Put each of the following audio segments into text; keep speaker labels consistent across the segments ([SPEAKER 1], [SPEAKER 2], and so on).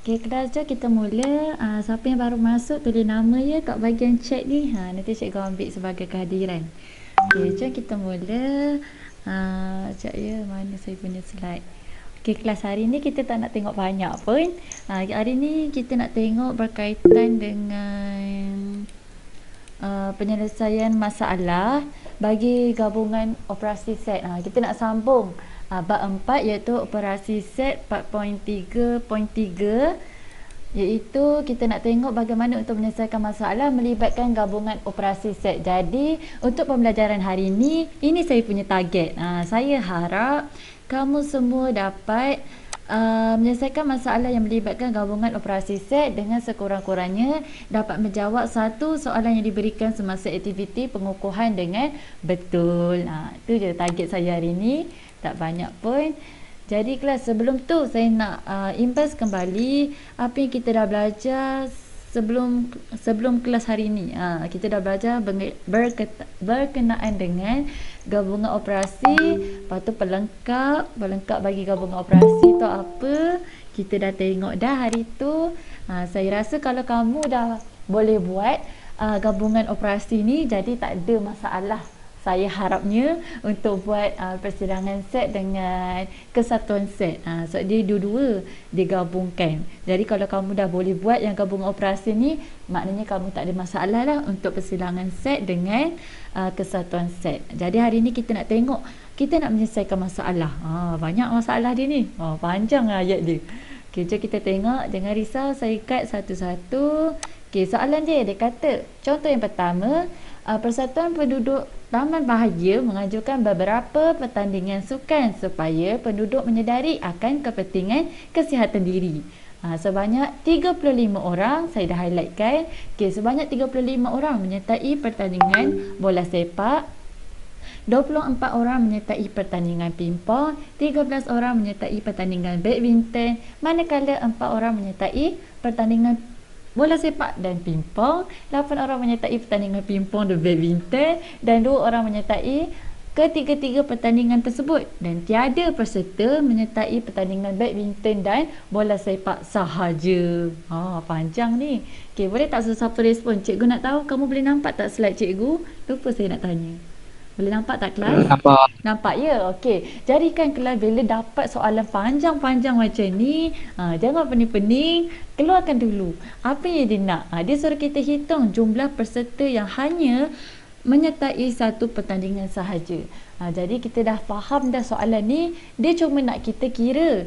[SPEAKER 1] Okay, kelas jom kita mula. Siapa yang baru masuk tulis nama ya kat bahagian chat ni. Nanti cikgu ambil sebagai kehadiran. Okay, jom kita mula. Sekejap ya, mana saya punya slide. Okay, kelas hari ni kita tak nak tengok banyak pun. Hari ni kita nak tengok berkaitan dengan penyelesaian masalah bagi gabungan operasi set. Kita nak sambung bab 4 iaitu operasi set 4.3.3, iaitu kita nak tengok bagaimana untuk menyelesaikan masalah melibatkan gabungan operasi set. Jadi untuk pembelajaran hari ini saya punya target. Saya harap kamu semua dapat menyelesaikan masalah yang melibatkan gabungan operasi set dengan sekurang-kurangnya dapat menjawab satu soalan yang diberikan semasa aktiviti pengukuhan dengan betul. Itu je target saya hari ini, tak banyak pun. Jadi kelas, sebelum tu saya nak imbas kembali apa yang kita dah belajar sebelum kelas hari ini. Kita dah belajar berkenaan dengan gabungan operasi, lepas tu pelengkap bagi gabungan operasi tu apa, kita dah tengok dah hari tu. Saya rasa kalau kamu dah boleh buat gabungan operasi ni, jadi tak ada masalah saya harapnya untuk buat persidangan set dengan kesatuan set. So dia dua-dua digabungkan. Jadi kalau kamu dah boleh buat yang gabungan operasi ni, maknanya kamu tak ada masalah lah untuk persidangan set dengan kesatuan set. Jadi hari ni kita nak tengok, kita nak menyelesaikan masalah. Banyak masalah dia ni. Panjang ayat dia. Okay, jom kita tengok. Jangan risau, saya cut satu-satu. Okay, soalan dia kata, contoh yang pertama, Persatuan Penduduk Taman Bahagia mengajukan beberapa pertandingan sukan supaya penduduk menyedari akan kepentingan kesihatan diri. Sebanyak 35 orang, saya dah highlightkan. Okay, sebanyak 35 orang menyertai pertandingan bola sepak, 24 orang menyertai pertandingan pingpong, 13 orang menyertai pertandingan badminton, manakala 4 orang menyertai pertandingan bola sepak dan pingpong, 8 orang menyertai pertandingan pingpong dan badminton, dan 2 orang menyertai ketiga-tiga pertandingan tersebut, dan tiada peserta menyertai pertandingan badminton dan bola sepak sahaja. Panjang ni. Okay, boleh tak sesiapa respon? Cikgu nak tahu, kamu boleh nampak tak slide cikgu? Lupa saya nak tanya. Boleh nampak tak kelas?
[SPEAKER 2] Nampak.
[SPEAKER 1] Nampak ya? Okey. Jadikan kelas bila dapat soalan panjang-panjang macam ni, jangan pening-pening, keluarkan dulu apa yang dia nak. Dia suruh kita hitung jumlah peserta yang hanya menyertai satu pertandingan sahaja. Jadi kita dah faham dah soalan ni, dia cuma nak kita kira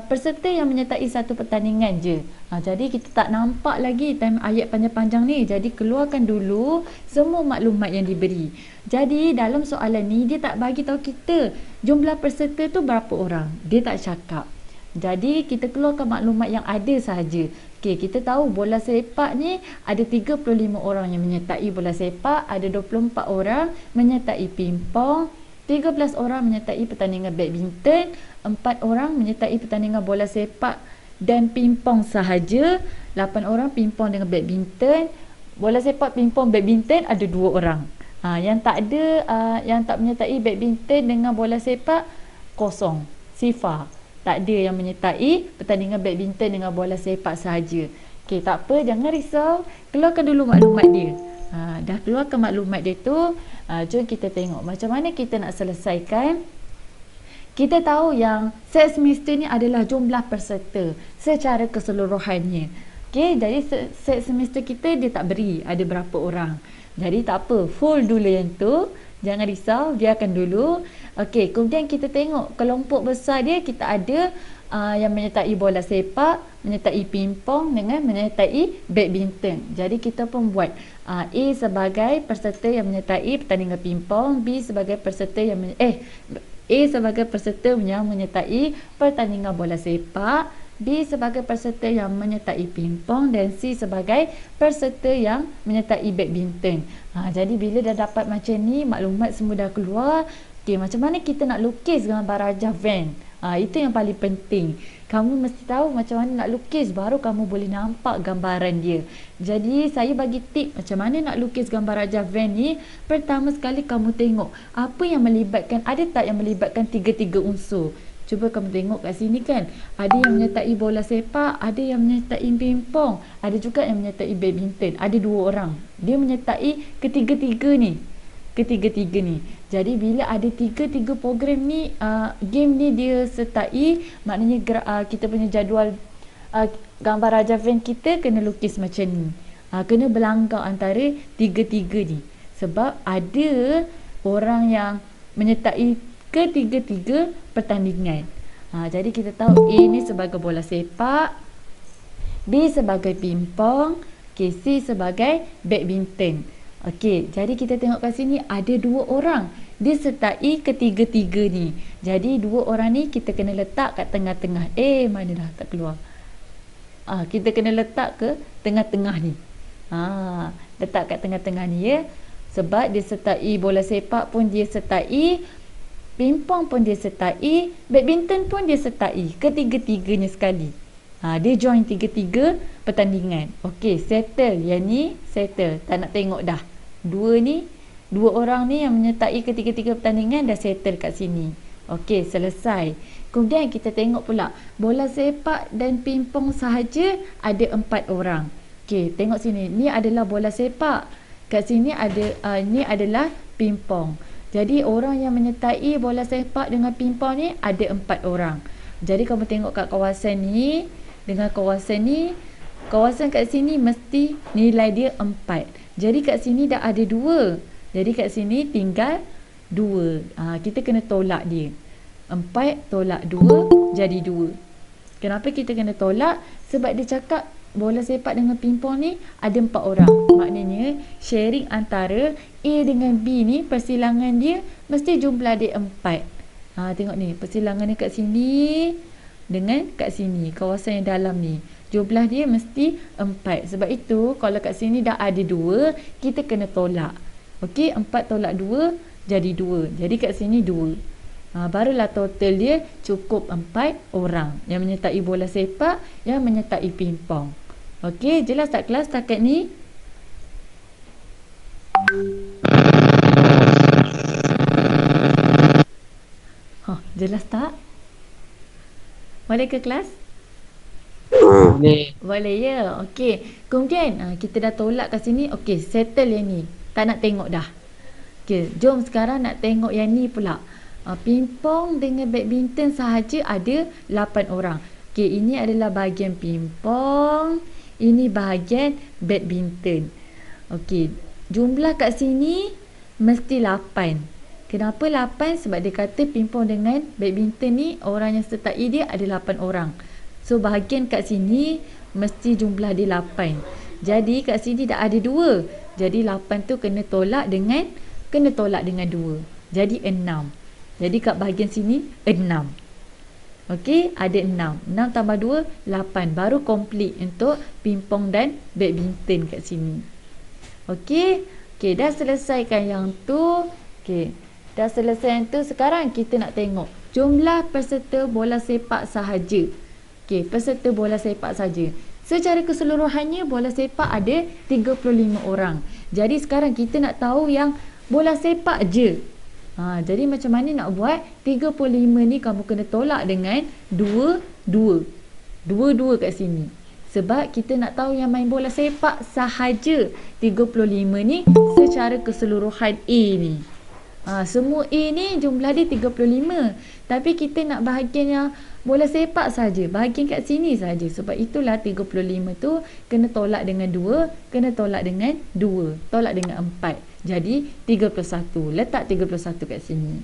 [SPEAKER 1] peserta yang menyertai satu pertandingan je. Jadi kita tak nampak lagi time ayat panjang-panjang ni. Jadi keluarkan dulu semua maklumat yang diberi. Jadi dalam soalan ni dia tak bagi tahu kita jumlah peserta tu berapa orang. Dia tak cakap. Jadi kita keluarkan maklumat yang ada sahaja. Okey, kita tahu bola sepak ni ada 35 orang yang menyertai bola sepak, ada 24 orang menyertai pingpong, 13 orang menyertai pertandingan badminton, 4 orang menyertai pertandingan bola sepak dan pingpong sahaja, 8 orang pingpong dengan badminton, bola sepak, pingpong, badminton ada 2 orang. Yang tak ada, yang tak menyertai badminton dengan bola sepak kosong, sifar. Tak ada yang menyertai pertandingan badminton dengan bola sepak sahaja. Okey, tak apa, jangan risau, keluarkan dulu maklumat dia. Dah keluarkan maklumat dia tu, jom kita tengok macam mana kita nak selesaikan. Kita tahu yang set semester ni adalah jumlah peserta secara keseluruhannya. Okey, jadi set semester kita dia tak beri ada berapa orang. Jadi tak apa, full dulu yang tu. Jangan risau, biarkan dulu. Okey, kemudian kita tengok kelompok besar dia, kita ada yang menyertai bola sepak, menyertai pingpong dengan menyertai badminton. Jadi kita pun buat A sebagai peserta yang menyertai pertandingan pingpong, B sebagai peserta yang A sebagai peserta yang menyertai pertandingan bola sepak, B sebagai peserta yang menyertai pingpong, dan C sebagai peserta yang menyertai badminton. Jadi bila dah dapat macam ni, maklumat semua dah keluar. Okay, macam mana kita nak lukis gambar Rajah van? Itu yang paling penting. Kamu mesti tahu macam mana nak lukis, baru kamu boleh nampak gambaran dia. Jadi saya bagi tip macam mana nak lukis gambar Rajah van ni. Pertama sekali kamu tengok apa yang melibatkan, ada tak yang melibatkan tiga-tiga unsur. Cuba kamu tengok kat sini kan, ada yang menyertai bola sepak, ada yang menyertai pingpong, ada juga yang menyertai badminton. Ada 2 orang. Dia menyertai ketiga-tiga ni. Jadi bila ada tiga program ni, game ni dia sertai, maknanya kita punya jadual gambar Raja Van kita kena lukis macam ni. Kena berlanggar antara tiga-tiga ni. Sebab ada orang yang menyertai ketiga-tiga pertandingan. Jadi kita tahu A ni sebagai bola sepak, B sebagai pingpong, C sebagai badminton. Okey, jadi kita tengok kat sini ada 2 orang dia sertai ketiga-tiga ni. Jadi 2 orang ni kita kena letak kat tengah-tengah. Mana dah tak keluar. Kita kena letak ke tengah-tengah ni. Letak kat tengah-tengah ni ya. Sebab dia sertai bola sepak pun dia sertai, pingpong pun dia sertai, badminton pun dia sertai, ketiga-tiganya sekali. Dia join tiga-tiga pertandingan. Okey, settle. Yang ni settle. Tak nak tengok dah. 2 orang ni yang menyertai ketiga-tiga pertandingan dah settle kat sini. Okey, selesai. Kemudian kita tengok pula bola sepak dan pingpong sahaja ada 4 orang. Okey, tengok sini. Ni adalah bola sepak. Kat sini ada ni adalah pingpong. Jadi orang yang menyertai bola sepak dengan pingpong ni ada 4 orang. Jadi kamu tengok kat kawasan ni dengan kawasan ni, kawasan kat sini mesti nilai dia 4. Jadi kat sini dah ada 2. Jadi kat sini tinggal 2. Kita kena tolak dia. 4 tolak 2 jadi 2. Kenapa kita kena tolak? Sebab dia cakap bola sepak dengan pingpong ni ada 4 orang. Maknanya sharing antara A dengan B ni, persilangan dia mesti jumlah dia 4. Tengok ni, persilangan dia kat sini dengan kat sini, kawasan yang dalam ni, jumlah dia mesti 4. Sebab itu kalau kat sini dah ada 2, kita kena tolak. Okey, 4 tolak 2 jadi 2. Jadi kat sini 2. Barulah total dia cukup 4 orang yang menyertai bola sepak, yang menyertai pingpong. Okey, jelas tak kelas setakat ni? Jelas tak? Boleh ke kelas? Boleh ya. Okey. Kemudian kita dah tolak kat sini. Okey, settle yang ni. Tak nak tengok dah. Okey, jom sekarang nak tengok yang ni pula. Pingpong dengan badminton sahaja ada 8 orang. Okey, ini adalah bahagian pingpong, ini bahagian badminton. Okey, jumlah kat sini mesti 8. Kenapa 8? Sebab dia kata pingpong dengan badminton ni orang yang sertai dia ada 8 orang. So bahagian kat sini mesti jumlah dia 8. Jadi kat sini dah ada 2. Jadi 8 tu kena tolak dengan 2. Jadi 6. Jadi kat bahagian sini 6. Okey, ada 6. 6 tambah 2 8. Baru komplit untuk pingpong dan badminton kat sini. Okey. Okey, dah selesaikan yang tu. Okey. Dah selesai yang tu, sekarang kita nak tengok jumlah peserta bola sepak sahaja. Okey, peserta bola sepak saja. Secara keseluruhannya bola sepak ada 35 orang. Jadi sekarang kita nak tahu yang bola sepak je. Jadi macam mana nak buat? 35 ni kamu kena tolak dengan 2 kat sini. Sebab kita nak tahu yang main bola sepak sahaja 35 ni secara keseluruhan A ni. Semua A ni jumlah dia 35. Tapi kita nak bahagian yang bola sepak saja, bahagian kat sini saja. Sebab itulah 35 tu kena tolak dengan 2, kena tolak dengan 2, tolak dengan 4. Jadi 31. Letak 31 kat sini.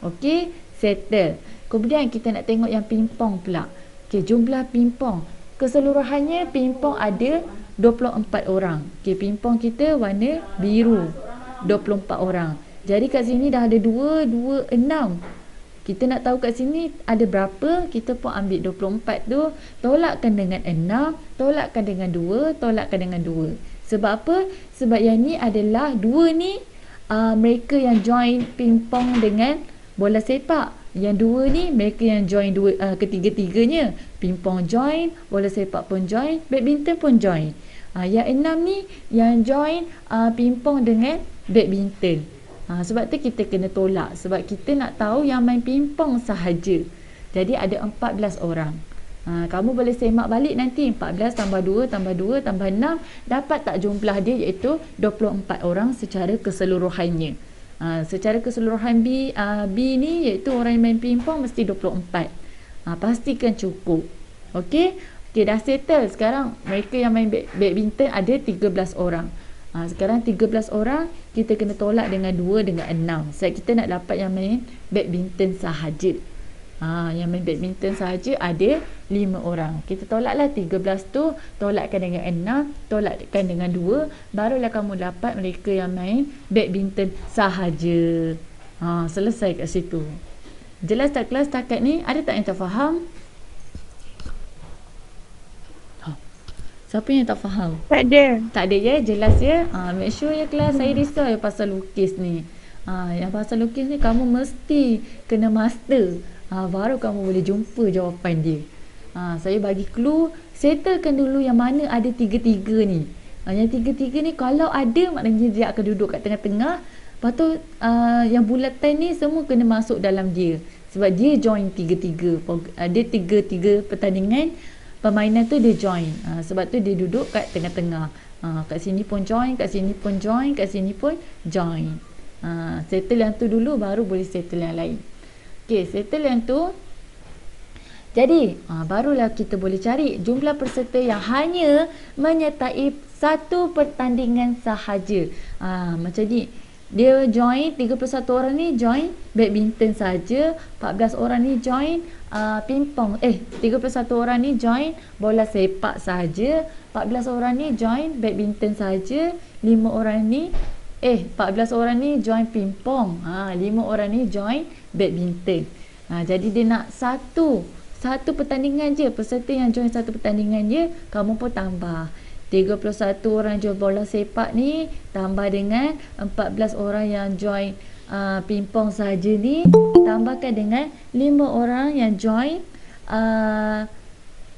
[SPEAKER 1] Okey, settle. Kemudian kita nak tengok yang pingpong pula. Okey, jumlah pingpong. Keseluruhannya pingpong ada 24 orang. Okey, pingpong kita warna biru. 24 orang. Jadi kat sini dah ada 2, 6. Kita nak tahu kat sini ada berapa, kita pun ambil 24 tu, tolakkan dengan 6, tolakkan dengan 2, tolakkan dengan 2. Sebab apa? Sebab yang ni adalah 2 ni mereka yang join pingpong dengan bola sepak. Yang 2 ni mereka yang join ketiga-tiganya. Pingpong join, bola sepak pun join, badminton pun join. Yang 6 ni yang join pingpong dengan badminton. Sebab tu kita kena tolak. Sebab kita nak tahu yang main pingpong sahaja. Jadi ada 14 orang. Kamu boleh semak balik nanti 14 tambah 2 tambah 2 tambah 6, dapat tak jumlah dia, iaitu 24 orang secara keseluruhannya. Secara keseluruhan B ni iaitu orang yang main pingpong mesti 24. Pastikan cukup. Okey, dah settle. Sekarang mereka yang main badminton ada 13 orang. Sekarang 13 orang kita kena tolak dengan 2 dengan 6. Sebab kita nak dapat yang main badminton sahaja. Yang main badminton sahaja ada 5 orang. Kita tolaklah 13 tu, tolakkan dengan 6, tolakkan dengan 2, barulah kamu dapat mereka yang main badminton sahaja. Selesai kat situ. Jelas tak kelas setakat ni? Ada tak yang tak faham? Siapa yang tak faham?
[SPEAKER 2] Tak ada.
[SPEAKER 1] Tak ada ya? Jelas ya? Make sure ya kelas. Saya risau ya pasal lukis ni. Yang pasal lukis ni kamu mesti kena master. Baru kamu boleh jumpa jawapan dia. Saya bagi clue. Settlekan dulu yang mana ada tiga-tiga ni. Yang tiga-tiga ni kalau ada, maknanya dia akan duduk kat tengah-tengah. Lepas tu yang bulatan ni semua kena masuk dalam dia. Sebab dia join tiga-tiga. Dia tiga-tiga pertandingan. Permainan tu dia join. Sebab tu dia duduk kat tengah-tengah. Kat sini pun join, kat sini pun join, kat sini pun join. Settle yang tu dulu, baru boleh settle yang lain. Okey, settle yang tu. Jadi, barulah kita boleh cari jumlah peserta yang hanya menyertai satu pertandingan sahaja. Macam ni. Dia join, 31 orang ni join badminton saja, 14 orang ni join pingpong. 31 orang ni join bola sepak saja, 14 orang ni join badminton saja, 5 orang ni 14 orang ni join pingpong, 5 orang ni join badminton. Jadi dia nak satu pertandingan je, peserta yang join satu pertandingan je, kamu pun tambah 31 orang join bola sepak ni, tambah dengan 14 orang yang join pingpong saja ni, tambahkan dengan 5 orang yang join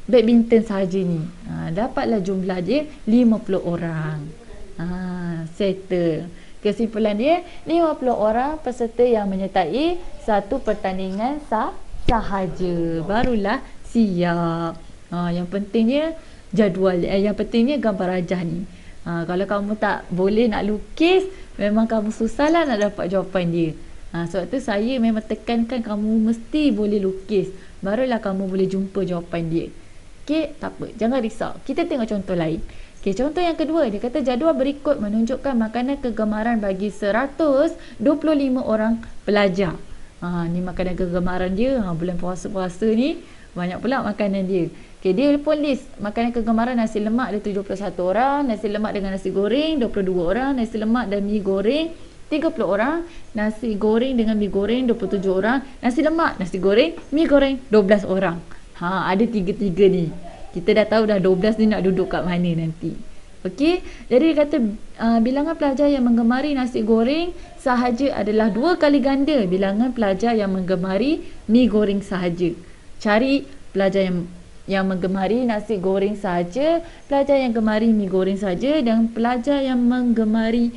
[SPEAKER 1] badminton saja ni. Dapatlah jumlah dia 50 orang. Settle. Kesimpulan dia 50 orang peserta yang menyertai satu pertandingan sahaja. Barulah siap. Yang pentingnya jadual, yang pentingnya gambar rajah ni. Kalau kamu tak boleh nak lukis, memang kamu susah lah nak dapat jawapan dia. Sebab tu saya memang tekankan kamu mesti boleh lukis, barulah kamu boleh jumpa jawapan dia. Okey, tak apa, jangan risau. Kita tengok contoh lain. Okey, contoh yang kedua, dia kata jadual berikut menunjukkan makanan kegemaran bagi 125 orang pelajar. Ni makanan kegemaran dia. Bulan puasa-puasa ni banyak pula makanan dia. Okay, dia pun list makanan kegemaran. Nasi lemak ada 71 orang, nasi lemak dengan nasi goreng 22 orang, nasi lemak dan mi goreng 30 orang, nasi goreng dengan mi goreng 27 orang, nasi lemak, nasi goreng, mi goreng 12 orang. Ada tiga-tiga ni. Kita dah tahu dah 12 ni nak duduk kat mana nanti. Okey, jadi dia kata bilangan pelajar yang menggemari nasi goreng sahaja adalah 2 kali ganda bilangan pelajar yang menggemari mi goreng sahaja. Cari pelajar yang menggemari nasi goreng saja, pelajar yang gemari mi goreng saja, dan pelajar yang menggemari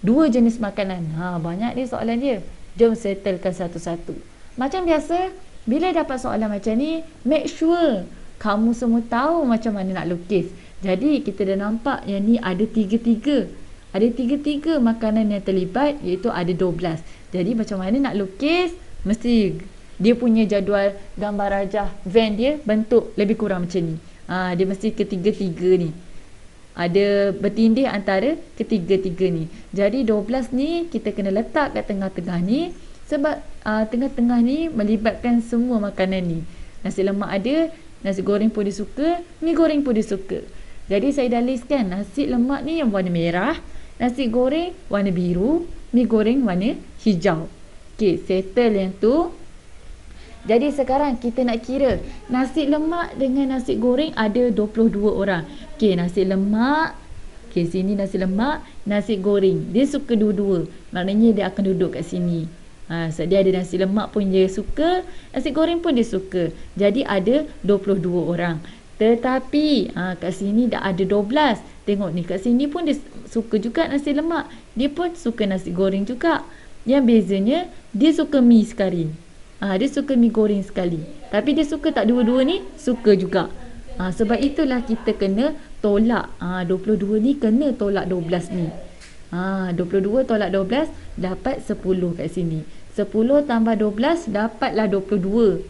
[SPEAKER 1] 2 jenis makanan. Banyak ni soalan dia. Jom settlekan satu-satu. Macam biasa, bila dapat soalan macam ni, make sure kamu semua tahu macam mana nak lukis. Jadi kita dah nampak yang ni ada tiga-tiga. Ada tiga-tiga makanan yang terlibat, iaitu ada 12. Jadi macam mana nak lukis, mesti dia punya jadual gambar rajah van dia bentuk lebih kurang macam ni. Dia mesti ketiga-tiga ni. Ada bertindih antara ketiga-tiga ni. Jadi 12 ni kita kena letak kat tengah-tengah ni. Sebab tengah-tengah ni melibatkan semua makanan ni. Nasi lemak ada, nasi goreng pun dia suka, mi goreng pun dia suka. Jadi saya dah listkan nasi lemak ni yang warna merah, nasi goreng warna biru, mi goreng warna hijau. Okey, settle yang tu. Jadi sekarang kita nak kira nasi lemak dengan nasi goreng ada 22 orang. Okey, nasi lemak. Okey, sini nasi lemak, nasi goreng. Dia suka dua-dua. Maknanya dia akan duduk kat sini. So dia ada nasi lemak pun dia suka, nasi goreng pun dia suka. Jadi ada 22 orang. Tetapi kat sini dah ada 12. Tengok ni, kat sini pun dia suka juga nasi lemak. Dia pun suka nasi goreng juga. Yang bezanya dia suka mi sekali. Dia suka mi goreng sekali. Tapi dia suka tak dua-dua ni? Suka juga. Sebab itulah kita kena tolak. 22 ni kena tolak 12 ni. 22 tolak 12 dapat 10 kat sini. 10 tambah 12 dapatlah 22.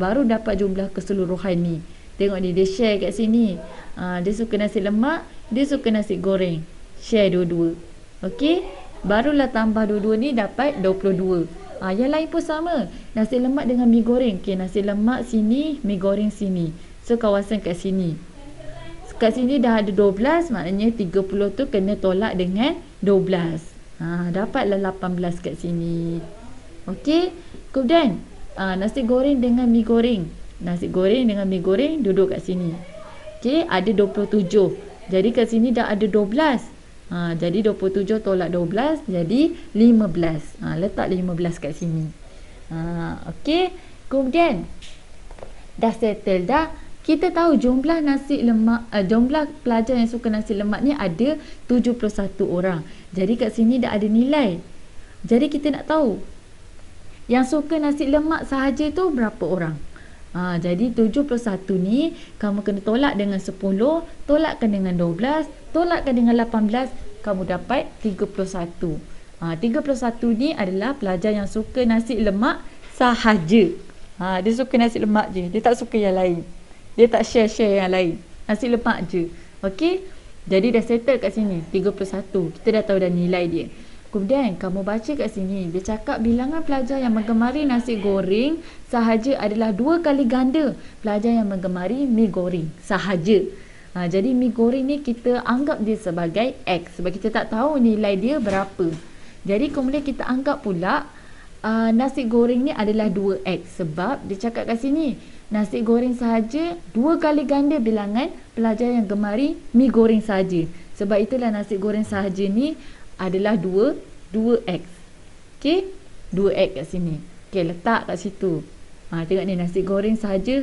[SPEAKER 1] Baru dapat jumlah keseluruhan ni. Tengok ni, dia share kat sini. Dia suka nasi lemak, dia suka nasi goreng. Share dua-dua. Okey? Barulah tambah dua-dua ni dapat 22. Yang lain pun sama. Nasi lemak dengan mi goreng. Okey, nasi lemak sini, mi goreng sini. So, kawasan kat sini. Kat sini dah ada 12, maknanya 30 tu kena tolak dengan 12. Dapatlah 18 kat sini. Okey? Kemudian, nasi goreng dengan mi goreng. Nasi goreng dengan mi goreng duduk kat sini. Okey, ada 27. Jadi kat sini dah ada 12. Jadi 27 tolak 12 jadi 15. Letak 15 kat sini. Okey. Kemudian dah settle dah. Kita tahu jumlah nasi lemak, jumlah pelajar yang suka nasi lemak ni ada 71 orang. Jadi kat sini dah ada nilai. Jadi kita nak tahu yang suka nasi lemak sahaja tu berapa orang. Jadi 71 ni kamu kena tolak dengan 10, tolakkan dengan 12, tolakkan dengan 18, kamu dapat 31. 31 ni adalah pelajar yang suka nasi lemak sahaja. Dia suka nasi lemak je, dia tak suka yang lain. Dia tak share yang lain. Nasi lemak je. Okey? Jadi dah settle kat sini 31. Kita dah tahu dah nilai dia. Kemudian kamu baca kat sini, dia cakap bilangan pelajar yang menggemari nasi goreng sahaja adalah 2 kali ganda pelajar yang menggemari mi goreng sahaja. Jadi mi goreng ni kita anggap dia sebagai X sebab kita tak tahu nilai dia berapa. Jadi kemudian kita anggap pula nasi goreng ni adalah 2X sebab dia cakap kat sini nasi goreng sahaja 2 kali ganda bilangan pelajar yang gemari mi goreng sahaja. Sebab itulah nasi goreng sahaja ni adalah 2X. Okey? 2X kat sini. Okey, letak kat situ. Tengok ni nasi goreng sahaja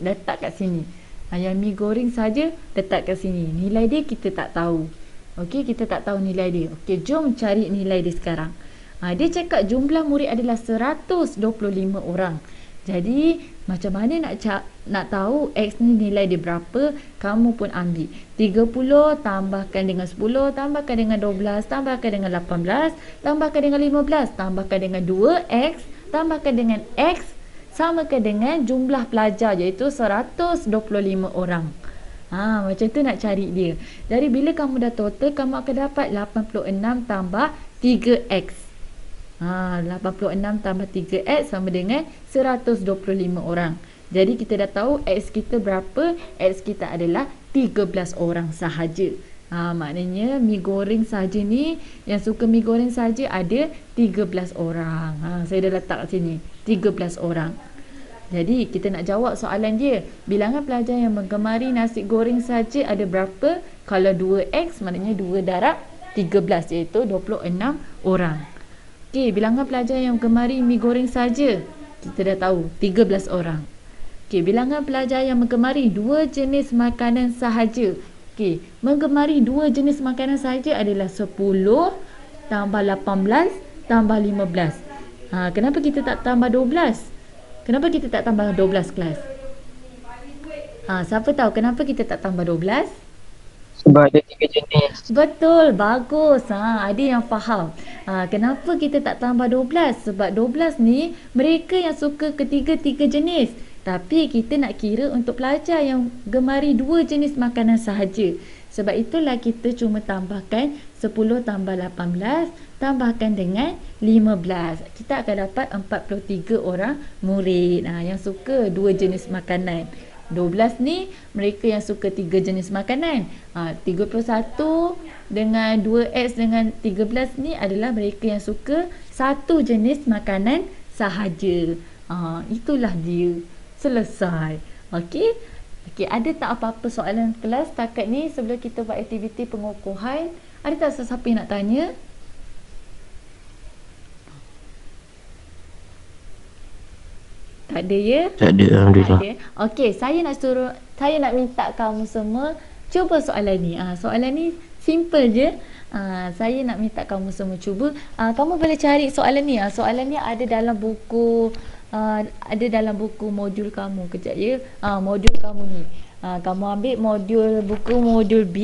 [SPEAKER 1] letak kat sini. Yang mi goreng saja letak kat sini. Nilai dia kita tak tahu. Okey, kita tak tahu nilai dia. Okey, jom cari nilai dia sekarang. Dia cakap jumlah murid adalah 125 orang. Jadi macam mana nak tahu X ni nilai dia berapa? Kamu pun ambil 30 tambahkan dengan 10, tambahkan dengan 12, tambahkan dengan 18, tambahkan dengan 15, tambahkan dengan 2X, tambahkan dengan X, samakan dengan jumlah pelajar iaitu 125 orang. Macam tu nak cari dia. Jadi bila kamu dah total, kamu akan dapat 86 tambah 3X. 86 tambah 3X sama dengan 125 orang. Jadi kita dah tahu X kita berapa? X kita adalah 13 orang sahaja. Maknanya mi goreng sahaja ni, yang suka mi goreng sahaja ada 13 orang. Saya dah letak kat sini 13 orang. Jadi kita nak jawab soalan dia. Bilangan pelajar yang menggemari nasi goreng sahaja ada berapa? Kalau 2X maknanya 2 darab 13 iaitu 26 orang. Okey, bilangan pelajar yang gemari mi goreng saja kita dah tahu 13 orang. Okey, bilangan pelajar yang menggemari 2 jenis makanan sahaja. Okey, menggemari 2 jenis makanan sahaja adalah 10 tambah 18 tambah 15. Kenapa kita tak tambah 12? Kenapa kita tak tambah 12 kelas? Siapa tahu kenapa kita tak tambah 12?
[SPEAKER 2] Sebab ada 3 jenis.
[SPEAKER 1] Betul, bagus. Ada yang faham. Kenapa kita tak tambah 12? Sebab 12 ni mereka yang suka ketiga-tiga jenis. Tapi kita nak kira untuk pelajar yang gemari 2 jenis makanan sahaja. Sebab itulah kita cuma tambahkan 10 tambah 18 tambahkan dengan 15. Kita akan dapat 43 orang murid yang suka 2 jenis makanan. 12 ni mereka yang suka 3 jenis makanan. 31 dengan 2X dengan 13 ni adalah mereka yang suka 1 jenis makanan sahaja. Itulah dia. Selesai. Okey. Okey, ada tak apa-apa soalan kelas setakat ni sebelum kita buat aktiviti pengukuhan? Ada tak sesiapa yang nak tanya? Tak ada ya?
[SPEAKER 2] Tak ada, alhamdulillah.
[SPEAKER 1] Okey, saya nak minta kamu semua cuba soalan ni. Soalan ni simple je. Saya nak minta kamu semua cuba. Kamu boleh cari soalan ni. Soalan ni ada dalam buku ada dalam buku modul kamu. Kejap ya. Modul kamu ni. Kamu ambil buku modul B,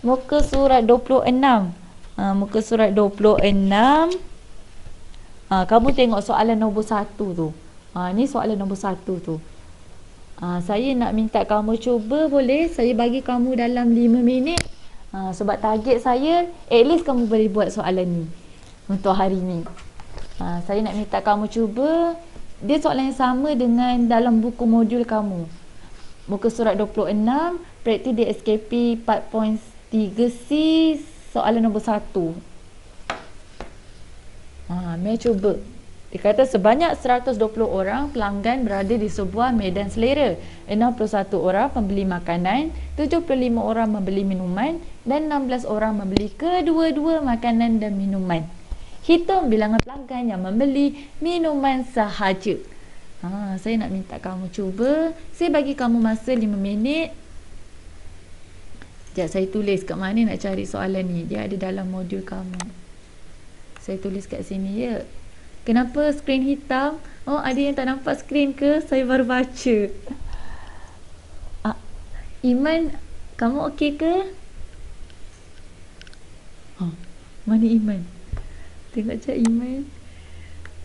[SPEAKER 1] muka surat 26. Muka surat 26. Kamu tengok soalan nombor 1 tu. Ni soalan nombor 1 tu. Saya nak minta kamu cuba, boleh? Saya bagi kamu dalam 5 minit. Sebab target saya, at least kamu boleh buat soalan ni untuk hari ni. Saya nak minta kamu cuba. Dia soalan yang sama dengan dalam buku modul kamu. Muka surat 26, praktis DSKP 4.3C, soalan nombor 1. Mari cuba. Dia kata sebanyak 120 orang pelanggan berada di sebuah medan selera. 61 orang pembeli makanan, 75 orang membeli minuman dan 16 orang membeli kedua-dua makanan dan minuman. Hitung bilangan pelanggan yang membeli minuman sahaja. Saya nak minta kamu cuba. Saya bagi kamu masa 5 minit. Sekejap saya tulis kat mana nak cari soalan ni. Dia ada dalam modul kamu. Saya tulis kat sini ya. Kenapa skrin hitam? Ada yang tak nampak skrin ke? Saya baru baca. Iman, kamu okey ke? Mana Iman? Tengok cak Iman.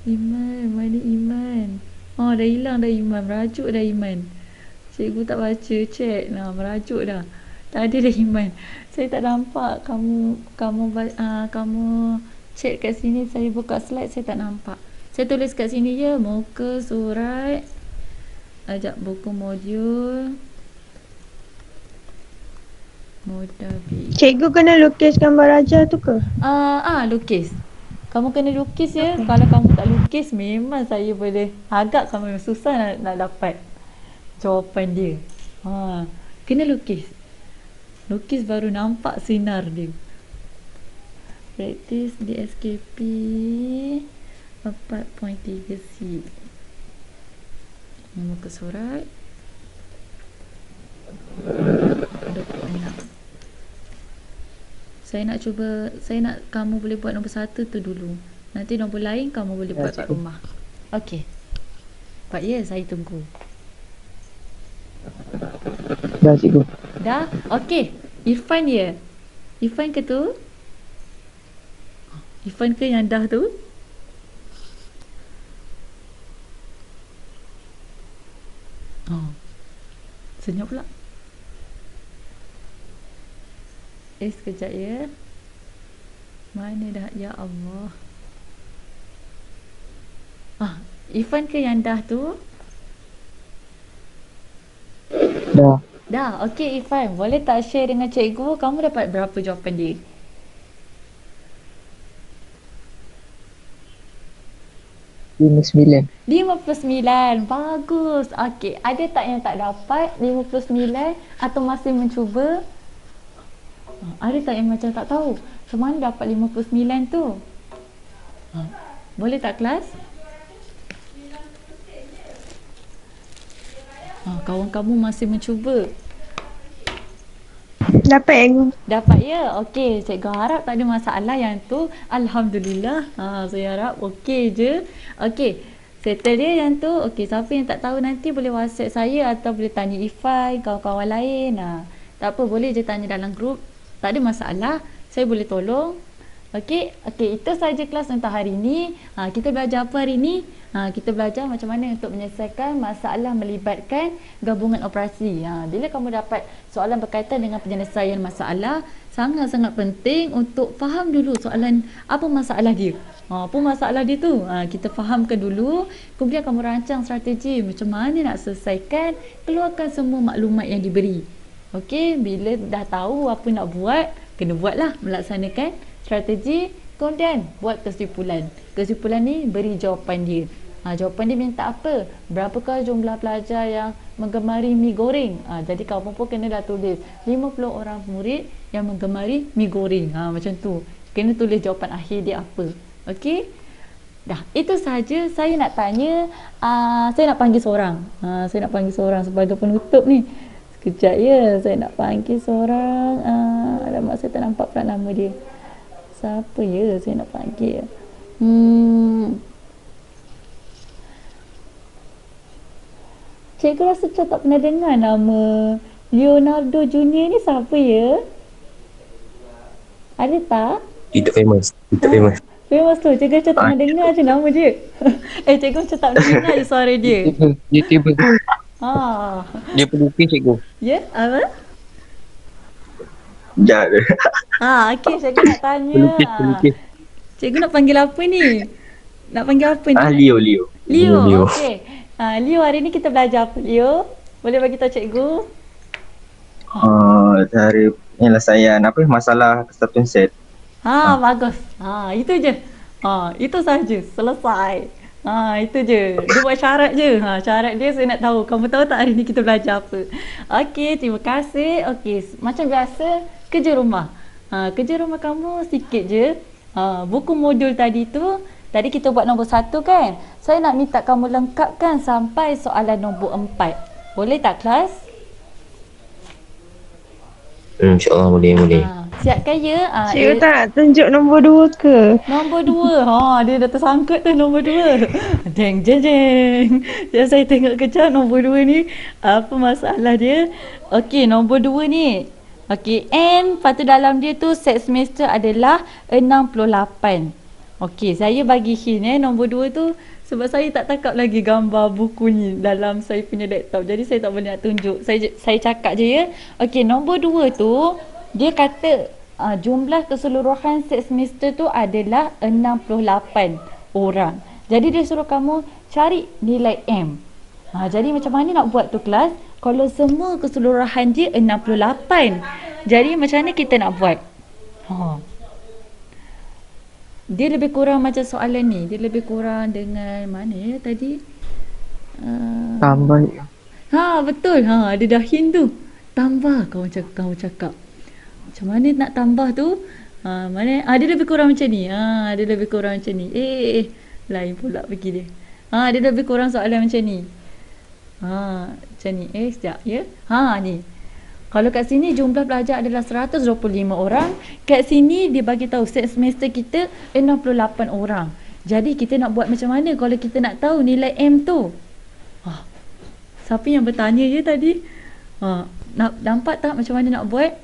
[SPEAKER 1] Iman, mana Iman? Dah hilang dah Iman. Merajuk dah Iman. Cikgu tak baca chat. Merajuk dah. Tak ada dah Iman. Saya tak nampak kamu chat kat sini. Saya buka slide, saya tak nampak. Saya tulis kat sini ya. Muka surat. Buku modul. Modul B.
[SPEAKER 3] Cikgu kena lukis gambar raja tu ke?
[SPEAKER 1] Lukis. Kamu kena lukis ya. Kalau kamu tak lukis, memang saya boleh agak kamu memang susah nak dapat jawapan dia. Kena lukis. Lukis baru nampak sinar dia. Praktis DSKP 4.3C. Muka surat 26. Saya nak kamu boleh buat nombor 1 tu dulu. Nanti nombor lain kamu boleh buat kat rumah. Okey. Buat ya, saya tunggu.
[SPEAKER 2] Dah cikgu.
[SPEAKER 1] Dah? Okey. Irfan ya? Irfan ke tu? Irfan ke yang dah tu? Senyap pula. Sekejap ya. Mana dah? Ya Allah. Irfan ke yang dah tu?
[SPEAKER 2] Dah.
[SPEAKER 1] Dah. Okey Irfan, boleh tak share dengan cikgu kamu dapat berapa jawapan dia?
[SPEAKER 2] 59.
[SPEAKER 1] 59. Bagus. Okey, ada tak yang tak dapat 59 atau masih mencuba? Ada tak yang macam tak tahu macam mana dapat 59 tu? Boleh tak kelas? Kawan kamu masih mencuba.
[SPEAKER 3] Dapat cikgu.
[SPEAKER 1] Dapat ya? Okey, cikgu harap tak ada masalah yang tu. Alhamdulillah. Saya harap okey je. Okey, settle dia yang tu. Okey, siapa yang tak tahu nanti boleh WhatsApp saya atau boleh tanya Ifai, kawan-kawan lain. Tak apa, boleh je tanya dalam grup. Tak ada masalah. Saya boleh tolong. Okey, itu saja kelas untuk hari ini. Kita belajar apa hari ini? Kita belajar macam mana untuk menyelesaikan masalah melibatkan gabungan operasi. Bila kamu dapat soalan berkaitan dengan penyelesaian masalah, sangat-sangat penting untuk faham dulu soalan apa masalah dia. Apa masalah dia tu? Kita fahamkan dulu, kemudian kamu rancang strategi macam mana nak selesaikan, keluarkan semua maklumat yang diberi. Okey, bila dah tahu apa nak buat, kena buatlah, melaksanakan strategi, kemudian buat kesimpulan. Kesimpulan ni beri jawapan dia. Jawapan dia minta apa? Berapakah jumlah pelajar yang menggemari mi goreng? Jadi kamu pun kena dah tulis 50 orang murid yang menggemari mi goreng. Macam tu. Kena tulis jawapan akhir dia apa. Okey? Dah, itu sahaja. Saya nak tanya, saya nak panggil seorang. Saya nak panggil seorang sebagai penutup ni. Sekejap ya, saya nak panggil seorang. Alamak, saya tak nampak pula nama dia. Siapa ya saya nak panggil? cikgu rasa macam tak pernah dengar nama Leonardo Junior ni siapa ya? Ada tak?
[SPEAKER 4] TikTok famous. TikTok famous.
[SPEAKER 1] Famous tu, cikgu macam tak pernah dengar je nama dia. Cikgu macam tak pernah dengar je suara dia.
[SPEAKER 2] YouTuber.
[SPEAKER 1] Ah,
[SPEAKER 4] Dia pelukis cikgu.
[SPEAKER 1] ya, apa?
[SPEAKER 4] Sekejap je.
[SPEAKER 1] Okey, cikgu nak tanya.
[SPEAKER 4] Pelukis.
[SPEAKER 1] Cikgu nak panggil apa ni? Nak panggil apa ni?
[SPEAKER 4] Leo.
[SPEAKER 1] Leo. Okey. Leo, hari ni kita belajar apa, Leo? Boleh bagi tahu cikgu?
[SPEAKER 4] Dari penyelesaian masalah kesatuan set.
[SPEAKER 1] Bagus. Itu je. Itu saja. Selesai. Itu je. Dia buat syarat je. Syarat dia saya nak tahu. Kamu tahu tak hari ni kita belajar apa? Okey, terima kasih. Okey, macam biasa, kerja rumah. Kerja rumah kamu sikit je. Buku modul tadi tu, tadi kita buat nombor 1 kan? Saya nak minta kamu lengkapkan sampai soalan nombor 4. Boleh tak kelas?
[SPEAKER 4] InsyaAllah boleh.
[SPEAKER 1] Siapkan ya?
[SPEAKER 3] Cikgu tak nak tunjuk nombor 2 ke?
[SPEAKER 1] Nombor 2. Dia dah tersangkut tu nombor 2. Jeng. Jadi saya tengok kejap nombor 2 ni. Apa masalah dia? Okey, nombor 2 ni. Okey, N lepas tu dalam dia tu set semester adalah 68. Okey, saya bagi hint nombor 2 tu sebab saya tak tangkap lagi gambar buku ni dalam saya punya laptop. Jadi saya tak boleh nak tunjuk. Saya cakap je ya. Okey, nombor 2 tu dia kata jumlah keseluruhan set semester tu adalah 68 orang. Jadi dia suruh kamu cari nilai M. Jadi macam mana nak buat tu kelas? Kalau semua keseluruhan dia 68. Jadi macam mana kita nak buat? Dia lebih kurang macam soalan ni. Dia lebih kurang dengan mana ya tadi?
[SPEAKER 2] Tambah.
[SPEAKER 1] Betul. Dia dah hint tu. Tambah kamu cakap. Macam mana nak tambah tu? Mana? Dia lebih kurang macam ni. Dia lebih kurang macam ni. Lain pula pergi dia. Dia lebih kurang soalan macam ni. Macam ni. Sekejap ya. Ni. Kalau kat sini jumlah pelajar adalah 125 orang. Kat sini dia bagi tahu set semester kita 68 orang. Jadi kita nak buat macam mana kalau kita nak tahu nilai M tu? Siapa yang bertanya je tadi? Nampak tak macam mana nak buat?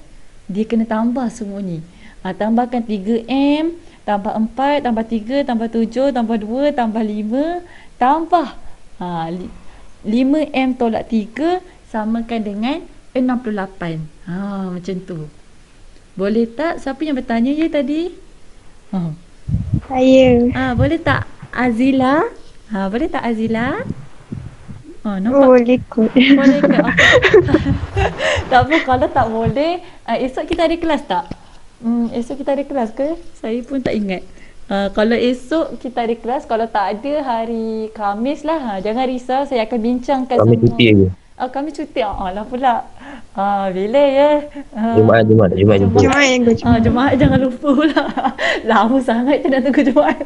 [SPEAKER 1] Dia kena tambah semua ni. Tambahkan 3M, tambah 4, tambah 3, tambah 7, tambah 2, tambah 5, tambah 5M tolak 3 samakan dengan 68. Macam tu. Boleh tak? Siapa yang bertanya je tadi?
[SPEAKER 3] Saya.
[SPEAKER 1] Boleh tak Azila? Boleh tak Azila? Nampak?
[SPEAKER 3] Boleh kot.
[SPEAKER 1] Boleh ke? Tak apa, kalau tak boleh, esok kita ada kelas tak? Esok kita ada kelas ke? Saya pun tak ingat. Kalau esok kita ada kelas, kalau tak ada hari Khamis lah. Jangan risau, saya akan bincangkan
[SPEAKER 4] Kami
[SPEAKER 1] semua.
[SPEAKER 4] cuti je.
[SPEAKER 1] Kami cuti. Lah pula. Bila ya?
[SPEAKER 4] Jumaat.
[SPEAKER 1] Jumaat jangan lupa pula. Lama sangat kita nak tunggu Jumaat.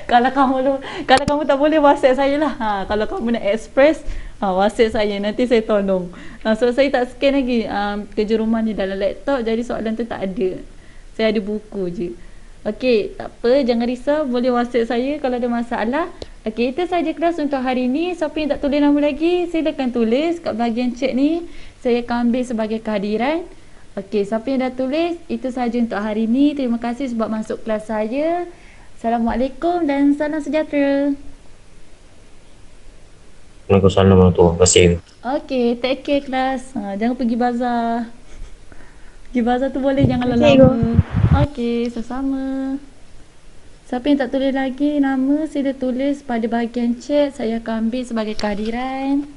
[SPEAKER 1] Kalau kamu tak boleh, WhatsApp saya lah. Kalau kamu nak express, WhatsApp saya, nanti saya tolong. So saya tak scan lagi kerja rumah ni dalam laptop, jadi soalan tu tak ada. Saya ada buku je. Okey, tak apa, jangan risau, boleh WhatsApp saya kalau ada masalah. Okey, itu saja kelas untuk hari ni. Siapa yang tak tulis nama lagi, silakan tulis kat bahagian chat ni. Saya akan ambil sebagai kehadiran. Okey, siapa yang dah tulis, itu saja untuk hari ni. Terima kasih sebab masuk kelas saya. Assalamualaikum dan salam sejahtera.
[SPEAKER 4] Waalaikumsalam warahmatullahi wabarakatuh.
[SPEAKER 1] Okey, take care kelas. Jangan pergi bazar. Pergi bazar tu boleh, jangan
[SPEAKER 3] Okey,
[SPEAKER 1] lama-lama. Okey, sama-sama. Siapa yang tak tulis lagi nama, sila tulis pada bahagian chat. Saya akan ambil sebagai kehadiran.